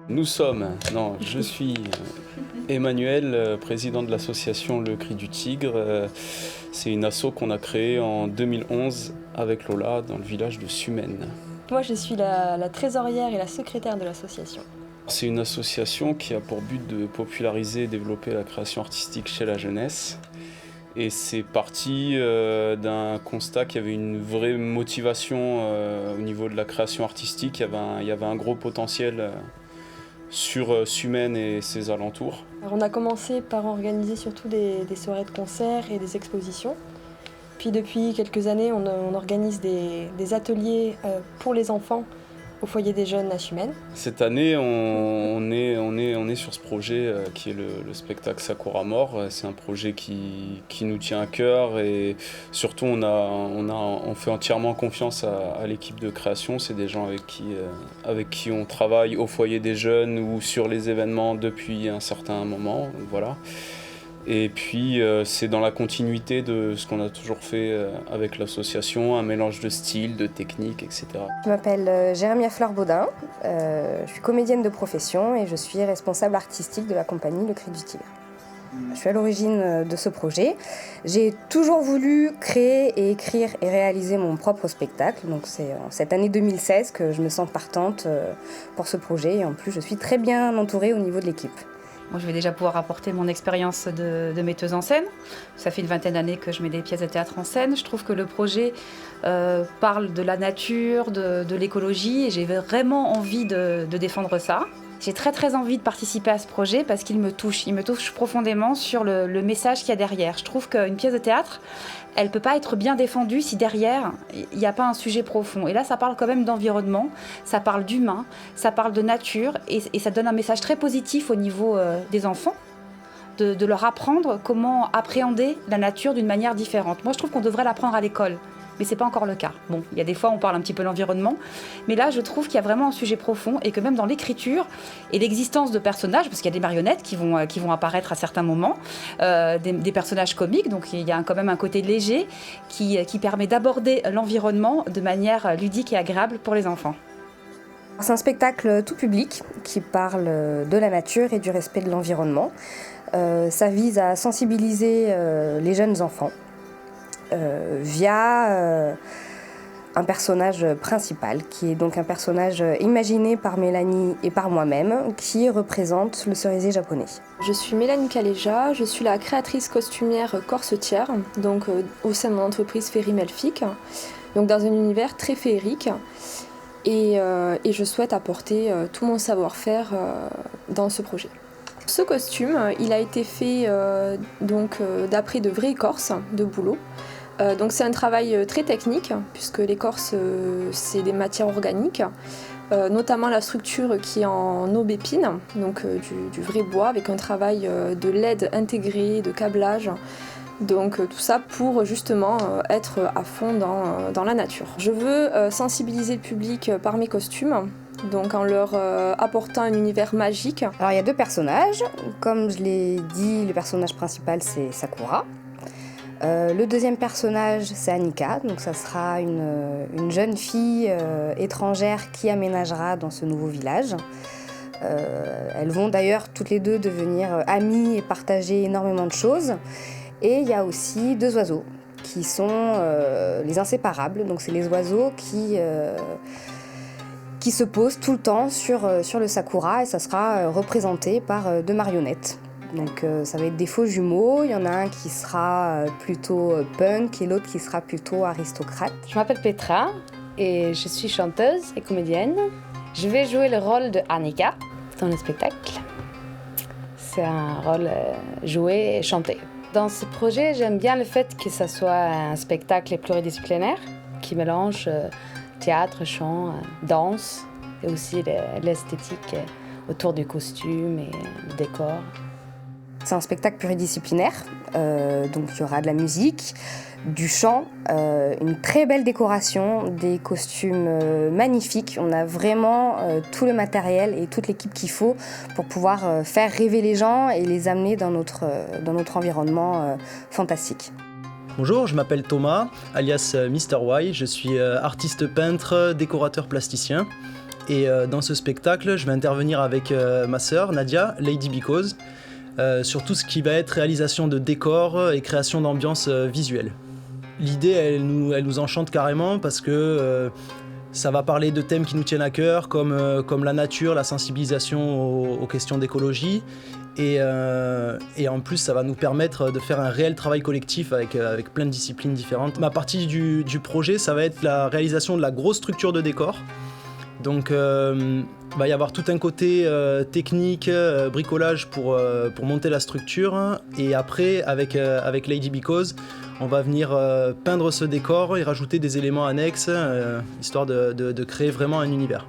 Je suis Emmanuel, président de l'association Le Cri du Tigre. C'est une asso qu'on a créée en 2011 avec Lola dans le village de Sumène. Moi, je suis la trésorière et la secrétaire de l'association. C'est une association qui a pour but de populariser et développer la création artistique chez la jeunesse. Et c'est parti d'un constat qu'il y avait une vraie motivation au niveau de la création artistique. Il y avait un gros potentiel sur Sumène et ses alentours. Alors, on a commencé par organiser surtout des soirées de concert et des expositions. Puis depuis quelques années, on organise des ateliers pour les enfants au foyer des jeunes à Sumène. Cette année, on est sur ce projet qui est le spectacle Sakura Mort. C'est un projet qui nous tient à cœur et surtout on fait entièrement confiance à l'équipe de création. C'est des gens avec qui on travaille au foyer des jeunes ou sur les événements depuis un certain moment. Donc voilà. Et puis c'est dans la continuité de ce qu'on a toujours fait avec l'association, un mélange de styles, de techniques, etc. Je m'appelle Jérémia Fleur-Baudin, je suis comédienne de profession et je suis responsable artistique de la compagnie Le Cri du Tigre. Je suis à l'origine de ce projet. J'ai toujours voulu créer et écrire et réaliser mon propre spectacle. Donc c'est en cette année 2016 que je me sens partante pour ce projet et en plus je suis très bien entourée au niveau de l'équipe. Moi, je vais déjà pouvoir apporter mon expérience de metteuse en scène. Ça fait une vingtaine d'années que je mets des pièces de théâtre en scène. Je trouve que le projet parle de la nature, de l'écologie, et j'ai vraiment envie de défendre ça. J'ai très envie de participer à ce projet parce qu'il me touche. Il me touche profondément sur le message qu'il y a derrière. Je trouve qu'une pièce de théâtre, elle ne peut pas être bien défendue si derrière, il n'y a pas un sujet profond. Et là, ça parle quand même d'environnement, ça parle d'humain, ça parle de nature et ça donne un message très positif au niveau des enfants, de leur apprendre comment appréhender la nature d'une manière différente. Moi, je trouve qu'on devrait l'apprendre à l'école. Mais ce n'est pas encore le cas. Bon, il y a des fois, on parle un petit peu de l'environnement, mais là, je trouve qu'il y a vraiment un sujet profond et que même dans l'écriture et l'existence de personnages, parce qu'il y a des marionnettes qui vont apparaître à certains moments, des personnages comiques, donc il y a quand même un côté léger qui permet d'aborder l'environnement de manière ludique et agréable pour les enfants. C'est un spectacle tout public qui parle de la nature et du respect de l'environnement. Ça vise à sensibiliser les jeunes enfants via un personnage principal, qui est donc un personnage imaginé par Mélanie et par moi-même, qui représente le cerisier japonais. Je suis Mélanie Caléja, je suis la créatrice costumière corsetière, donc au sein de mon entreprise Féerie Melfic, donc dans un univers très féerique. Et je souhaite apporter tout mon savoir-faire dans ce projet. Ce costume, il a été fait d'après de vraies écorces de bouleau. Donc c'est un travail très technique puisque l'écorce c'est des matières organiques, notamment la structure qui est en aubépine, donc du vrai bois avec un travail de LED intégré, de câblage. Donc tout ça pour justement être à fond dans la nature. Je veux sensibiliser le public par mes costumes, donc en leur apportant un univers magique. Alors il y a deux personnages, comme je l'ai dit, le personnage principal c'est Sakura. Le deuxième personnage c'est Annika, donc ça sera une jeune fille étrangère qui aménagera dans ce nouveau village. Elles vont d'ailleurs toutes les deux devenir amies et partager énormément de choses. Et il y a aussi deux oiseaux qui sont les inséparables. Donc c'est les oiseaux qui se posent tout le temps sur le sakura et ça sera représenté par deux marionnettes. Donc ça va être des faux jumeaux. Il y en a un qui sera plutôt punk et l'autre qui sera plutôt aristocrate. Je m'appelle Petra et je suis chanteuse et comédienne. Je vais jouer le rôle de Annika dans le spectacle. C'est un rôle joué et chanté. Dans ce projet, j'aime bien le fait que ce soit un spectacle pluridisciplinaire qui mélange théâtre, chant, danse et aussi l'esthétique autour du costume et du décor. C'est un spectacle pluridisciplinaire, donc il y aura de la musique, du chant, une très belle décoration, des costumes magnifiques. On a vraiment tout le matériel et toute l'équipe qu'il faut pour pouvoir faire rêver les gens et les amener dans notre environnement fantastique. Bonjour, je m'appelle Thomas, alias Mr. Y. Je suis artiste peintre, décorateur plasticien. Et dans ce spectacle, je vais intervenir avec ma sœur Nadia, Lady Because, sur tout ce qui va être réalisation de décors et création d'ambiance visuelle. L'idée, elle nous enchante carrément parce que ça va parler de thèmes qui nous tiennent à cœur, comme la nature, la sensibilisation aux questions d'écologie. Et en plus, ça va nous permettre de faire un réel travail collectif avec plein de disciplines différentes. Ma partie du projet, ça va être la réalisation de la grosse structure de décor. Donc, va y avoir tout un côté technique, bricolage pour monter la structure. Et après, avec Lady Because, on va venir peindre ce décor et rajouter des éléments annexes, histoire de créer vraiment un univers.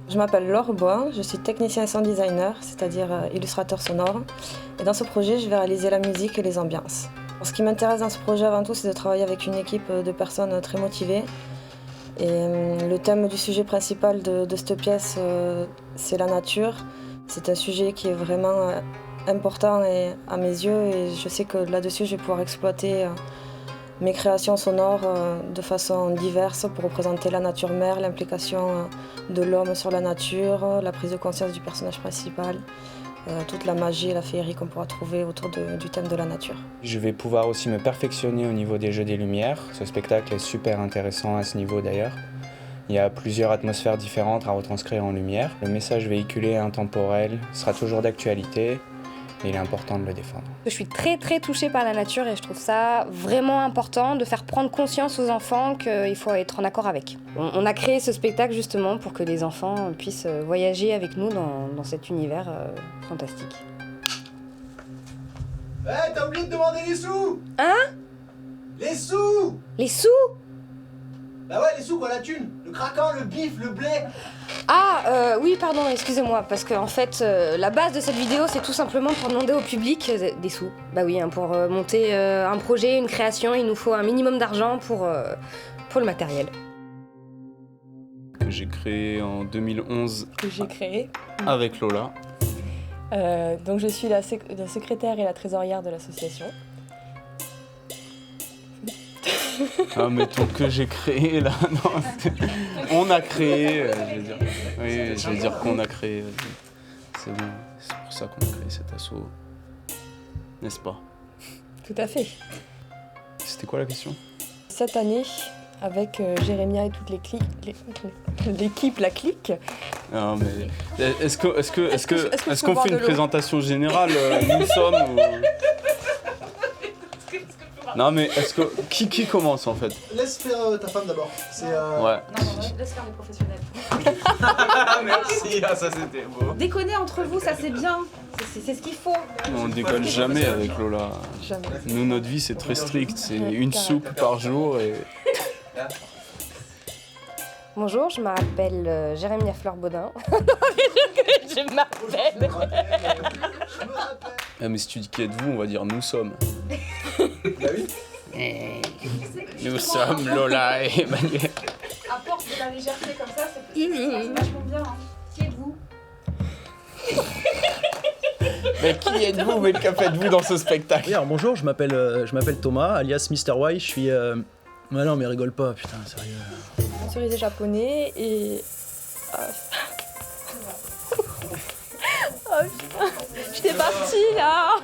Je m'appelle Laure Boin, je suis technicien sound designer, c'est-à-dire illustrateur sonore. Et dans ce projet, je vais réaliser la musique et les ambiances. Ce qui m'intéresse dans ce projet avant tout, c'est de travailler avec une équipe de personnes très motivées. Et le thème du sujet principal de cette pièce, c'est la nature. C'est un sujet qui est vraiment important à mes yeux et je sais que là-dessus, je vais pouvoir exploiter mes créations sonores de façon diverse pour représenter la nature mère, l'implication de l'homme sur la nature, la prise de conscience du personnage principal, toute la magie et la féerie qu'on pourra trouver autour du thème de la nature. Je vais pouvoir aussi me perfectionner au niveau des jeux des lumières. Ce spectacle est super intéressant à ce niveau d'ailleurs. Il y a plusieurs atmosphères différentes à retranscrire en lumière. Le message véhiculé est intemporel, sera toujours d'actualité. Et il est important de le défendre. Je suis très touchée par la nature et je trouve ça vraiment important de faire prendre conscience aux enfants qu'il faut être en accord avec. On a créé ce spectacle justement pour que les enfants puissent voyager avec nous dans cet univers fantastique. Eh, t'as oublié de demander les sous! Hein? Les sous! Les sous? Bah ouais, les sous quoi, la thune! Le craquant, le bif, le blé! Ah, oui, pardon, excusez-moi, parce que en fait, la base de cette vidéo, c'est tout simplement pour demander au public des sous. Bah oui, pour monter un projet, une création, il nous faut un minimum d'argent pour le matériel. Que j'ai créé en 2011 que j'ai créé. avec Lola. Donc je suis la secrétaire et la trésorière de l'association. Ah, mettons que j'ai créé là. Non, on a créé, je vais dire. Oui, je vais dire qu'on a créé. C'est bon, c'est pour ça qu'on a créé cet asso. N'est-ce pas? Tout à fait. C'était quoi la question? Cette année, avec Jérémia et toute l'équipe, la clique. Non, mais est-ce qu'on boire fait de une l'eau présentation générale? Nous sommes ou... Non mais est-ce que... Qui commence en fait? Laisse faire ta femme d'abord. C'est Ouais. Non, laisse faire les professionnels. Merci, ah, ça c'était beau. Déconnez entre vous, ça c'est bien. C'est ce qu'il faut. On déconne jamais avec Lola. Jamais. Nous, notre vie c'est très strict, c'est une soupe par jour et... Bonjour, je m'appelle Jérémia Fleur-Baudin. je m'appelle... Ah mais si tu dis qui êtes-vous, on va dire nous sommes. Bah oui. Nous sommes Lola et Emmanuel. Apporte de la légèreté comme ça, c'est vachement bien. Hein. Qui êtes-vous? Mais qui êtes-vous? Mais que faites-vous dans ce spectacle? Oui, alors bonjour, je m'appelle Thomas, alias Mr. Y, je suis... Ouais non mais rigole pas, putain, sérieux. Cerisé japonais et... Oh putain, j'étais partie là.